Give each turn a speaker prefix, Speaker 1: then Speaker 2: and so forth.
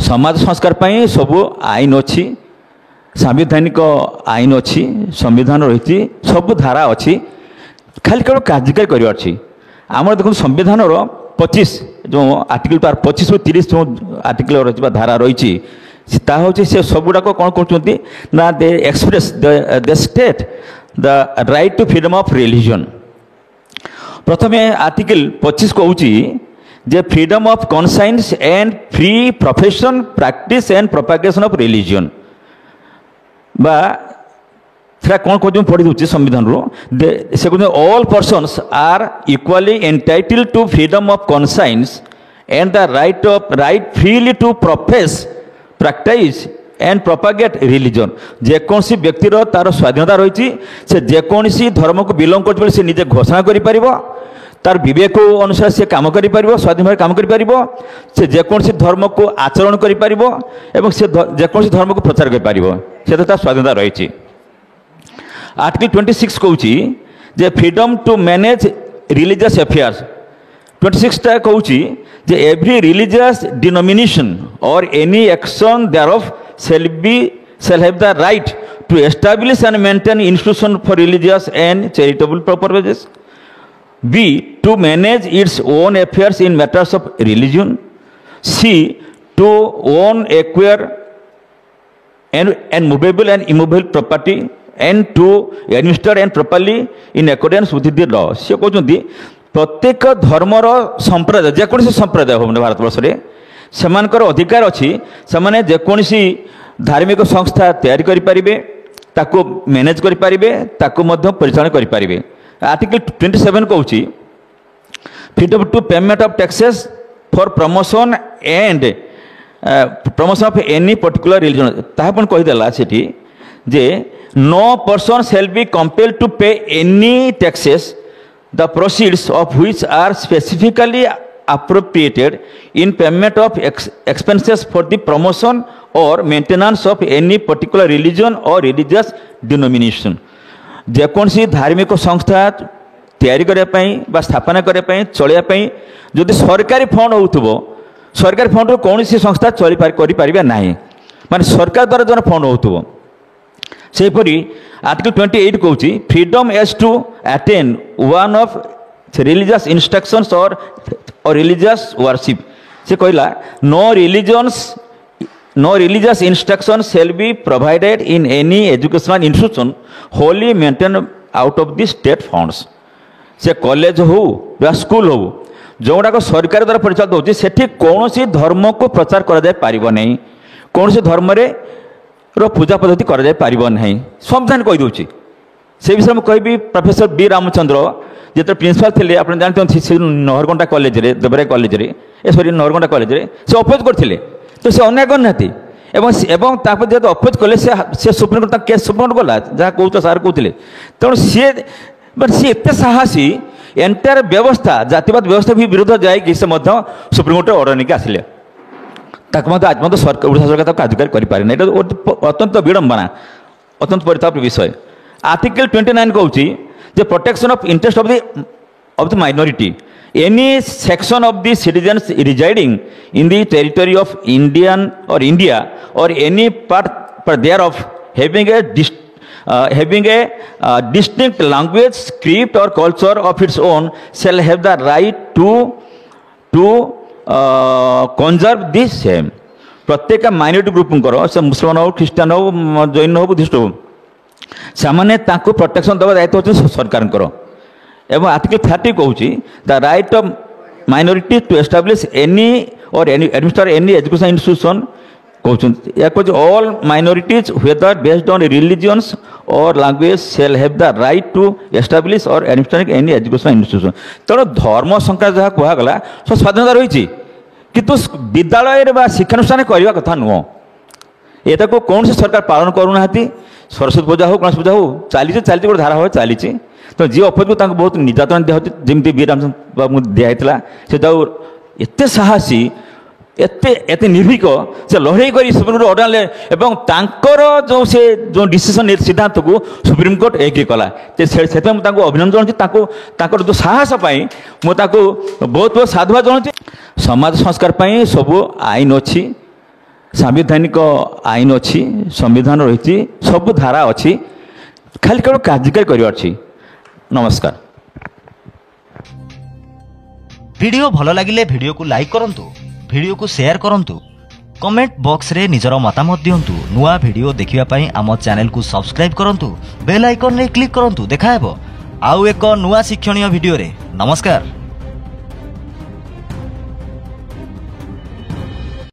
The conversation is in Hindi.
Speaker 1: समाज संस्कार पर सब आईन अच्छी सांविधानिक आईन अच्छी संविधान रही सब धारा अच्छी खाली केवल कार्यकारी कर आम देखो संविधान 25 जो आर्टिकल 25 ରୁ 30 जो आर्टिकल रही धारा रही से सब गुड़ाक कौन कर ना दे express the state the right to freedom of religion. प्रथम आर्टिकल 25 कहूँ जे freedom of conscience and free profession practice and propagation of religion बा कौन कह पढ़ी दूसरी संविधान से कहते all persons are equally entitled to freedom of conscience and the right freely to profess practice and propagate religion. जेकोसी व्यक्तिर तार स्वाधीनता रही से जेकोसी धर्म को बिलोंग कर से निजे घोषणा कर तार विवेक अनुसार से काम कर स्वाधीन भाव काम कर से जेकोसी धर्म को आचरण कर से जेकोसी धर्म को प्रचार कर तार स्वाधीनता रही। आर्टिकल 26 कहूँ जे freedom to manage religious affairs 26 टा कहूँ जे every religious denomination or any action thereof shall have the right to establish and maintain institution for religious and charitable purposes. B. To manage its own affairs in matters of religion. C. To own, acquire and movable and immovable property and to administer and properly in accordance with the law. से कहते प्रत्येक धर्मर संप्रदाय जेकोसी संप्रदाय हो भारत वर्ष में सेमानकर अधिकार अच्छी से जेकोसी धार्मिक संस्था तैयारी करें ताको मैनेज करें ताको मध्य परिचालन करें। आर्टिकल 27 कहूँ freedom to payment of taxes for promotion and promotion of any particular religion तापन कहीदेला सेठी जे no person shall be compelled to pay any taxes the proceeds of which are specifically appropriated in payment of expenses for the promotion or maintenance of any particular religion or religious denomination। जेकोसी धार्मिक संस्था तैयारी करने स्थापना करने चलवाई जदि सरकारी फंड हो सरकारी फंड कौन सी संस्था चली पारे ना माने सरकार द्वारा जो फंड हो सेपरी आर्टिकल 28 कहूँ freedom as to attend one of religious instructions और रिलीजियस वर्शिप से कहला no religious instruction shall be provided in any educational institution wholly maintained out of the state funds. से कॉलेज हो या स्कूल हो जोगुड़ाक सरकार द्वारा परिचालित होती सेठी कौन सी धर्म को प्रचार कर नहीं कौन सी धर्म पूजा पद्धति कर संविधान कहीदे से विषय में कहि प्रोफेसर बी रामचंद्र जो प्रिंसिपाल थे आप जानते नहरगंटा कॉलेज देवराई कॉलेज सॉरी नहरगंटा कॉलेज से अपोज करते तो से अन्याय करना जेहतु अपोज कले से सुप्रीमकोर्ट केस सुप्रीमकोर्ट गला जहाँ कहते सार कहते तेणु सी एत साहसी एंटायर व्यवस्था जातिवाद व्यवस्था भी विरोध जाए सुप्रीमकोर्ट ऑर्डर नहीं आसिले आज मत सरकार ओडिशा सरकार कार्यकारी करें अत्यंत विडंबना अत्यंत परिताप विषय। आर्टिकल 29 कहूँ जे protection of interest of the minority any section of the citizens residing in the territory of Indian or India or any part thereof having a distinct language script or culture of its own shall have the right to conserve this same. प्रत्येक माइनॉरिटी ग्रुप से मुसलमान हो ख्रीस्टान हो जैन हो बुद्धिस्ट हो से प्रोटेक्शन देवा दायित्व होती सरकार एवं आर्टिकल 30 कहूँ the right of minority to establish any और एडमिनिस्टर एनी एजुकेशन इंस्टीट्यूशन कहते all minorities whether based on religions or language shall have the right to establish और एडमिनिस्टर एनी एजुकेशन इंस्टीट्यूशन। तेणु धर्म संक्रांत जहाँ कहगला सब स्वाधीनता रही किंतु विद्यालय शिक्षानुष्ठान करने कथा नुह ये कौन से सरकार पालन करूना सरस्वती पूजा हो गणेश पूजा हो चली गोटे धारा भाव चली तो जी अपोज को बहुत निर्यातना दिखाती जमी बी रामचंद्र दिखाई से एत साहसी एत निर्भीक से लड़े कर सुप्रीमकोर्ट ऑर्डर ले जो से जो डिसीजन सिद्धांत को सुप्रीमकोर्ट एग्री कला से अभिनंदन जनाऊँ जो साहस मुझे बहुत बहुत साधुवाद जनाऊँ। समाज संस्कार पर सब आईन अच्छी ସାମ୍ବିଧାନିକ ଆଇନ ଅଛି, ସମ୍ବିଧାନ ରହିଛି, ସବୁ ଧାରା ଅଛି, ଖାଲି କେବଳ କାର୍ଯ୍ୟକାରୀ କରିବାର ଅଛି। ନମସ୍କାର।
Speaker 2: ভিডিও ভাল লাগিলে ভিডিওକୁ লাইক କରନ୍ତୁ, ভিডিওକୁ সেয়ার କରନ୍ତୁ, কমেন্ট বক্সরে নিজର মতামত দিଅନ୍ତୁ। নূଆ ভিডিও ଦେଖିବା ପାଇଁ ଆମ ଚ୍ୟାନେଲକୁ ସବସ୍କ୍ରାଇବ କରନ୍ତୁ, ବେଲ୍ ଆଇକନରେ କ୍ଲିକ୍ କରନ୍ତୁ। ଦେଖା ହେବ ଆଉ ଏକ ନୂଆ ଶିକ୍ଷଣୀୟ ଭିଡ଼ିଓରେ। ନମସ୍କାର।